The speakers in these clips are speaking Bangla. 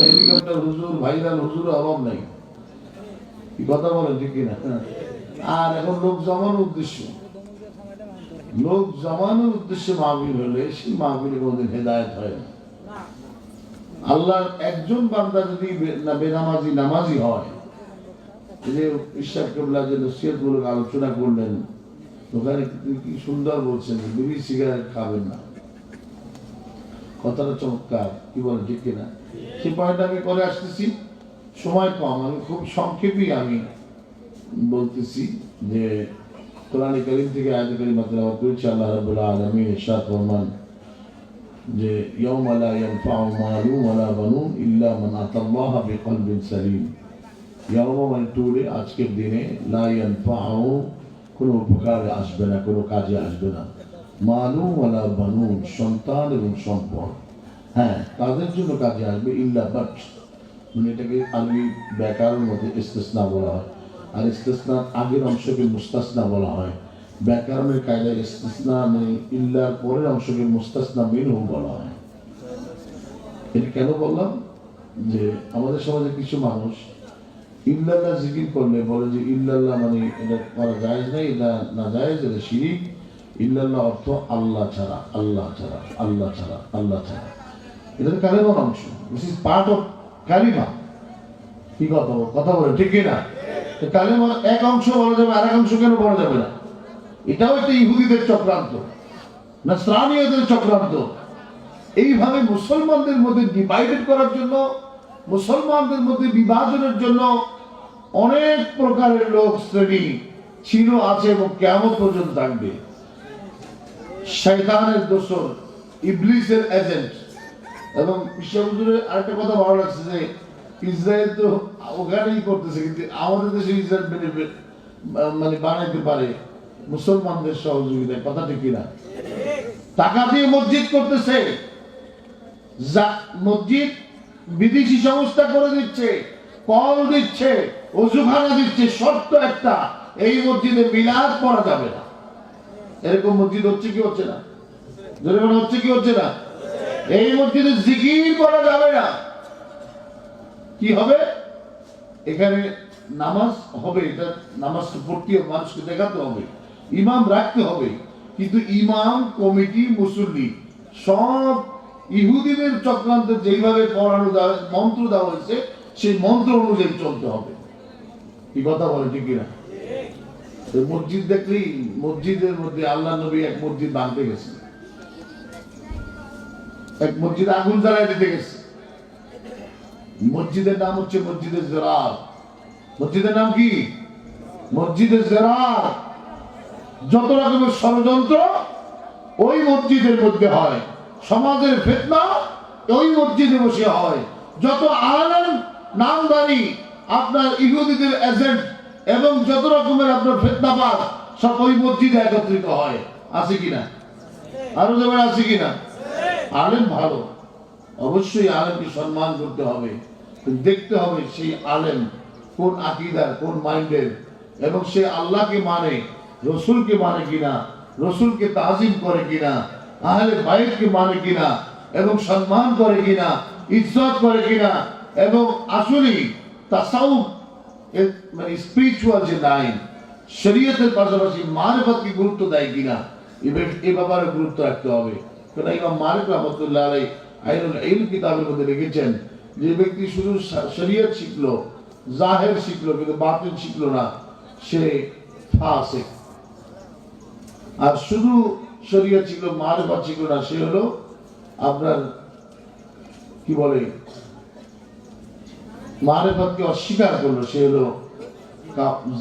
হেলিকপ্টার হুজুর, ভাইরাল হুজুর অভাব নাই, কি কথা বলেন ঠিক কিনা? আর এখন লোক জমানোর উদ্দেশ্যে মাহফিল হলে সেই মাহফিলে কোনোদিন হেদায়েত হয় না। আল্লাহর একজন বান্দা যদি নামাজি হয়, যে ইশাক কেবলা যে নসিহতমূলক আলোচনা করলেন, ওখানে কি সুন্দর বলছেন, বিড়ি সিগারেট খাবেন না, কথাটা চমৎকার, কি বলেন ঠিক কিনা? সেই পয়েন্ট আমি করে আসতেছি, সময় কম, আমি খুব সংক্ষেপেই আমি বলতেছি যে কোরআন কারীম থেকে আয়াত কারীমা তেলাওয়াত করেছি। আল্লাহ রাব্বুল আলামিন ইরশাদ ফরমান যে ইয়াউমা লা ইয়ানফাউ মালুন ওয়ালা বানুন ইল্লা মান আতাল্লাহা বিকলবিন সালিম। ইয়াউমা মানে টুডে, আজকের দিনে, লা ইয়ানফাউ কোনো উপকারে আসবে না, কোনো কাজে আসবে না, মালুন ওয়ালা বানুন সন্তান এবং সম্পদ, হ্যাঁ তাদের জন্য কাজে আসবে, ইল্লা বাট মানে এটাকে আরবি ব্যাকরণের মধ্যে ইস্তিসনা বলা হয়, আর ইস্তিসনার আগের অংশকে মুস্তাসনা বলা হয়। ব্যাকরণের কায়দায় ইস্তিসনা মানে ইল্লার পরের অংশকে মুস্তাসনা মিনহু বলা হয়। এটা কেন বললাম? যে আমাদের সমাজে কিছু মানুষ ইল্লাল্লাহ জিকির করলে বলে যে ইল্লাল্লাহ মানে এটা করা জায়েজ নাই, এটা না জায়েজ, এটা শিরিক। ইল্লাল্লাহ অর্থ আল্লাহ ছাড়া, আল্লাহ ছাড়া, আল্লাহ ছাড়া, আল্লাহ ছাড়া। এটা কালেমার অংশ, দিস ইজ পার্ট অফ কালিমা। কি কথা বলে ঠিক কিনা? কালেমার এক অংশ বলা যাবে, আর এক অংশ কেন বলা যাবে না? এটাও একটা ইহুদিদের চক্রান্ত, নাসরানীয়দের চক্রান্ত। এইভাবে মুসলমানদের মধ্যে ডিভাইডেড করার জন্য, মুসলমানদের মধ্যে বিভাজনের জন্য অনেক প্রকারের লোক শ্রেণী ছিল, আছে এবং কিয়ামত পর্যন্ত থাকবে। শয়তানের দোসর, ইবলিসের এজেন্ট। এবং বিশ্বহুজুরের আরেকটা কথা ভালো লাগছে যে ইসরায়েল তো ওখানেই করতেছে, কিন্তু আমাদের দেশে ইসরায়েল মানে বানাইতে পারে মুসলমানদের সহযোগিতায়, কথা ঠিক কিনা? টাকা দিয়ে মসজিদ করতেছে, মসজিদ বিদেশি সংস্থা করে দিচ্ছে, কল দিচ্ছে, ওযুখানা দিচ্ছে, শর্ত একটা, এই মসজিদে মিলাদ পড়া যাবে না। এরকম মসজিদ হচ্ছে কি হচ্ছে না? জোরে বলা হচ্ছে কি হচ্ছে না? এই মসজিদে জিকির করা যাবে না। কি হবে? এখানে নামাজ হবে, এটা নামাজ পড়তে হবে, মানুষকে দেখাতে হবে, ইমাম রাখতে হবে, কিন্তু ইমাম, কমিটি, মুসল্লি সব ইহুদিদের চক্রান্তে যেইভাবে পড়ানো মন্ত্র দেওয়া হয়েছে সেই মন্ত্র অনুযায়ী চলতে হবে। কি কথা বলে ঠিক কিনা? মসজিদ দেখলেই, মসজিদের মধ্যে আল্লাহ নবী এক মসজিদ ভাঙতে গেছে, এক মসজিদে আগুন জ্বালায় দিতে গেছে। মসজিদের নাম হচ্ছে মসজিদে জিরার। মসজিদের নাম কি? মসজিদে জিরার। যত রকমের ষড়যন্ত্র ওই মসজিদের মধ্যে হয়, সমাজের ফিতনা ওই মসজিদে বসে হয়, যত আলেম নামদারি আপনার ইহুদিদের এজেন্ট এবং যত রকমের আপনার ফিতনাবাজ সব ওই মসজিদে একত্রিত হয়। আছে কিনা? আরো যেমন আছে কিনা? আলেম ভালো, অবশ্যই আলেমকে সম্মান করতে হবে, দেখতে হবে সেই আলেম কোন আকীদার, কোন মাইন্ডের, এবং সে আল্লাহকে মানে, রসুলকে মানে কিনা, রসুলকে তাজিম করে কিনা, আহলে বাইতকে মানে কিনা, এবং সম্মান করে কিনা, ইজ্জত করে কিনা, এবং আসলেই তাসাউফ মানে স্পিরিচুয়াল যে লাইন, শরীয়তের পাশাপাশি মারিফতকে গুরুত্ব দেয় কিনা, এই ব্যাপারে গুরুত্ব রাখতে হবে। কারণ ইমাম মালিক রাহমাতুল্লাহ আলাইহি আইনুল ইলম কিতাবের মধ্যে লিখেছেন যে ব্যক্তি শুধু শরীয়ত শিখলো, জাহের শিখলো, কিন্তু বাতিন শিখলো না, সে ফাসিক। আর শুধু শরীয়ত শিখলো, মারিফত শিখলো না, সে হলো আপনার কি বলে, মারিফতকে অস্বীকার করলো, সে হলো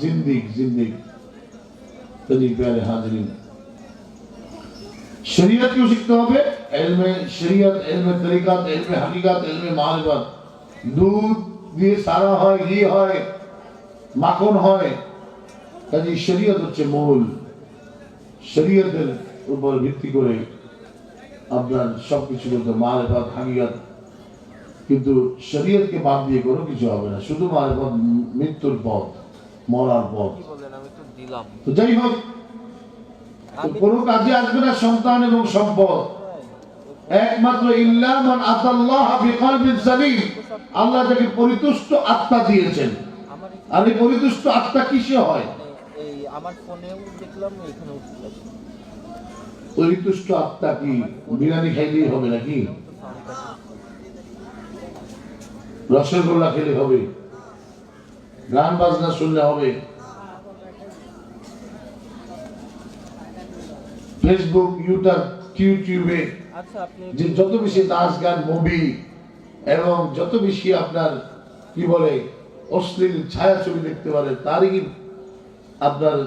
জিন্দিক। প্যারে হাজরিন, শরীয়তকেও শিখতে হবে, ইলমে শরীয়ত, ইলমে তরিকাত, ইলমে হাকিকাত, ইলমে মারিফত। দুধ দিয়ে সারা হয়, ঘি হয়, মাখন হয়, কাজে শরীয়ত হচ্ছে মূল। শরীয়তের উপর ভিত্তি করে আপনার সবকিছু করতে, মারিফত, হাকিকাত। কিন্তু শরীয়তকে বাদ দিয়ে কোনো কিছু হবে না, শুধু মারিফত মৃত্যুর পথ, মরার পথ। তো যাই হোক, কোনো কাজে আসবে না সন্তান এবং সম্পদ, একমাত্র ইল্লা মান আতাল্লাহ বিকলবিন সালিম। আল্লাহ তাকে পরিতুষ্ট আত্মা দিয়েছেন। আর এই পরিতুষ্ট আত্মা কিসে হয়? এই আমার ফোনেও দেখলাম, এখানেও দেখলাম। পরিতুষ্ট আত্মা কি বিরিয়ানি খাইলেই হবে নাকি? রসগোল্লা খেলে হবে? গান বাজনা শুনলে হবে? ফেসবুক, ইউটিউবে যে যত বেশি নাচ গান, মুভি এবং যত বেশি আপনার কি বলে অশ্লীল ছায়াছবি দেখতে পারে, তারই আপনার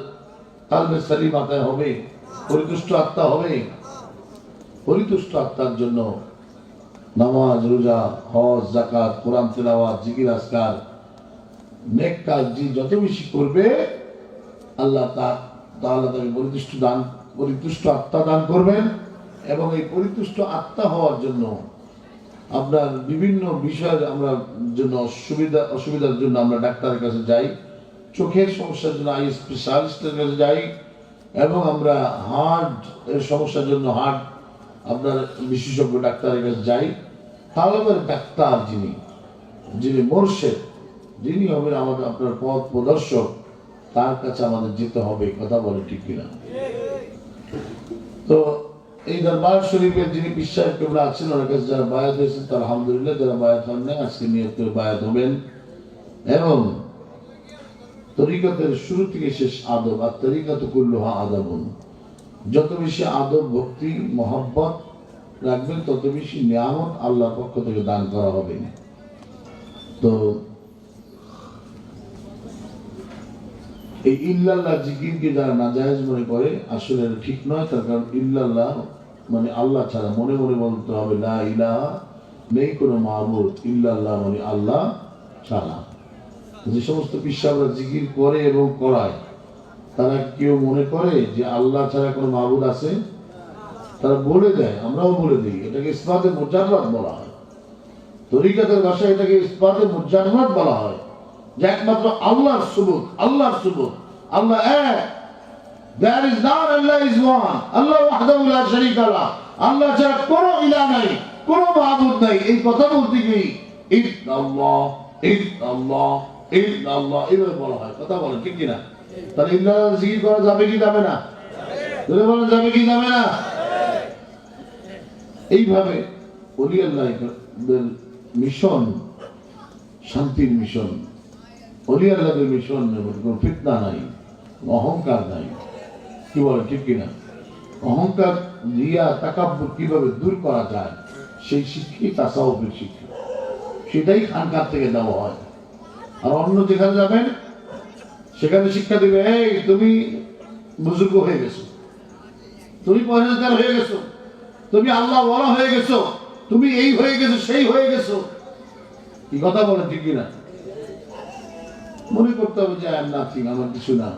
কালবে সালিম আত্মা হবে, পরিতুষ্ট আত্মা হবে? পরিতুষ্ট আত্মার জন্য নামাজ, রোজা, হজ, যাকাত, কোরআন তেলাওয়াত, জিকির আজকার, নেক কাজ যত বেশি করবে, আল্লাহ তাআলা তাকে পরিতুষ্ট আত্মা দান করবেন। এবং এই পরিতুষ্ট আত্মা হওয়ার জন্য আপনার বিভিন্ন বিষয়ের আমরা জন্য অসুবিধার জন্য আমরা ডাক্তারের কাছে যাই, চোখের সমস্যার জন্য আই স্পেশালিস্টের কাছে যাই, এবং আমরা হার্ট এর সমস্যার জন্য হার্ট আপনার বিশেষজ্ঞ ডাক্তারের কাছে যাই। তাহলে ডাক্তার যিনি মোর্শেদ, যিনি হবেন আমাদের আপনার পথ প্রদর্শক, তার কাছে আমাদের যেতে হবে। কথা বলে ঠিক কিনা? তো এই দরবার শরীফের যিনি বিশ্বাস কেবল আছেন, ওনার কাছে যারা বায়াত হয়েছেন তারা আলহামদুলিল্লাহ, যারা বায়াত হন না আজকে নিয়ত করে বায়াত হবেন। এবং তরিকতের শুরু থেকে শেষ আদব, আর তরিকত কুল্লুহা আদাবুন, যত বেশি আদব, ভক্তি, মহব্বত রাখবেন তত বেশি নিয়ামত আল্লাহর পক্ষ থেকে দান করা হবে। তো এই ইল্লাল্লাহ জিকিরকে যারা নাজায়েজ মনে করে, আসলে ঠিক নয়। তার কারণ ইল্লাল্লাহ মানে আল্লাহ ছাড়া, মনে মনে বলতে হবে লা ইলাহা, নেই কোনো মাবুদ, ইল্লাল্লাহ মানে আল্লাহ ছাড়া। যে সমস্ত পিসাবরা জিকির করে এবং করায়, তারা কেউ মনে করে যে আল্লাহ ছাড়া কোনো মাবুদ আছে? তারা বলে দেয়, আমরাও বলে দিই, এটাকে ইসবাতে মুজাররাদ বলা হয়। তরিকাতের ভাষায় এটাকে ইসবাতে মুজাররাদ বলা হয়, যে একমাত্র আল্লাহর সুবুত, আল্লাহর সুবুত, আল্লাহ এক, there is none, Allah is one, আল্লাহ ওয়াহদাহু লা শারীকা লাহ, আল্লাহ ছাড়া কোনো ইলাহ নাই, কোনো মাবুদ নাই। এই কথা বলতে গিয়ে ইল্লাল্লাহ ইল্লাল্লাহ ইল্লাল্লাহ এভাবে বলা হয়। কথা বলেন ঠিক কিনা? তাহলে ইল্লাল্লাহ জিকির করা যাবে কি যাবে না? ধরে বলেন যাবে কি যাবে না? এইভাবে ওলি আল্লাহদের মিশন শান্তির মিশন, ওলি আল্লাহদের মিশন, কোনো ফিতনা নাই, অহংকার নাই। কি বলে ঠিক কিনা? অহংকার, রিয়া, তাকাব্বুর কিভাবে দূর করা যায় সেই শিক্ষাই তাসাউফের শিক্ষা, সেটাই খানকার থেকে দেওয়া হয়। আর অন্য যেখানে যাবেন সেখানে শিক্ষা দিবে, এই তুমি বুজুর্গ হয়ে গেছো, তুমি পরেজগার হয়ে গেছো, তুমি আল্লাহ ওয়ালা হয়ে গেছো, তুমি এই হয়ে গেছো, সেই হয়ে গেছো। কি কথা বলেন ঠিক কিনা? মনে করতে হবে যে আই এম নাথিং, আমার কিছু না।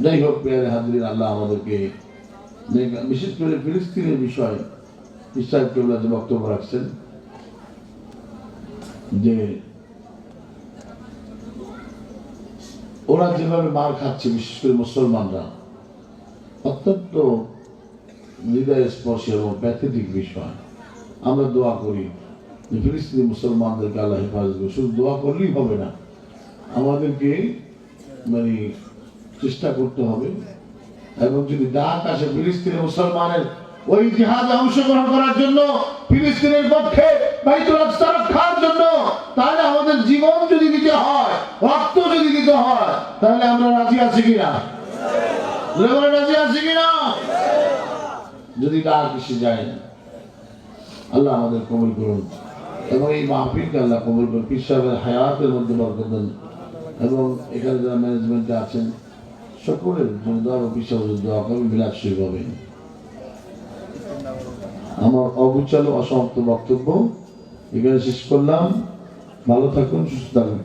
যাই হোক, প্রিয় হাজরিন, আল্লাহ আমাদেরকে বিশেষ করে ফিলিস্তিনের বিষয় ইসরায়েল কেবলা যে বক্তব্য রাখছেন, যে ওরা যেভাবে মার খাচ্ছে, বিশেষ করে মুসলমানরা, অত্যন্ত হৃদয় স্পর্শী এবং প্যাথেটিক বিষয়। আমরা দোয়া করি যে ফিলিস্তিনি মুসলমানদেরকে আল্লাহ হেফাজত করবে। শুধু দোয়া করলেই হবে না, আমাদেরকে মানে চেষ্টা করতে হবে। এবং যদি ডাক আসে ফিলিস্তিনি মুসলমানের ওই জিহাদে অংশগ্রহণ করার জন্য, ফিলিস্তিনের পক্ষে বাইতুল আকসা রক্ষার জন্য, তাহলে আমাদের জীবন যদি দিতে হয়, রক্ত যদি দিতে হয়, তাহলে আমরা রাজি আছি কিনা? রাজি আছি কিনা? যদি ডাক এসে যায়, আল্লাহ আমাদের কবুল করুন এবং এই মাহফিলকে আল্লাহ কবুল করুন। পীর সাহেবের হায়াতের মধ্যে বরকত দেন এবং এখানে যারা ম্যানেজমেন্টে আছেন সকলের জন্য দোয়া, পীর সাহেবের দোয়া করবেন, বিলাস শরীফ হবে। আমার অবিচল অসমাপ্ত বক্তব্য এখানে শেষ করলাম। ভালো থাকুন, সুস্থ থাকুন।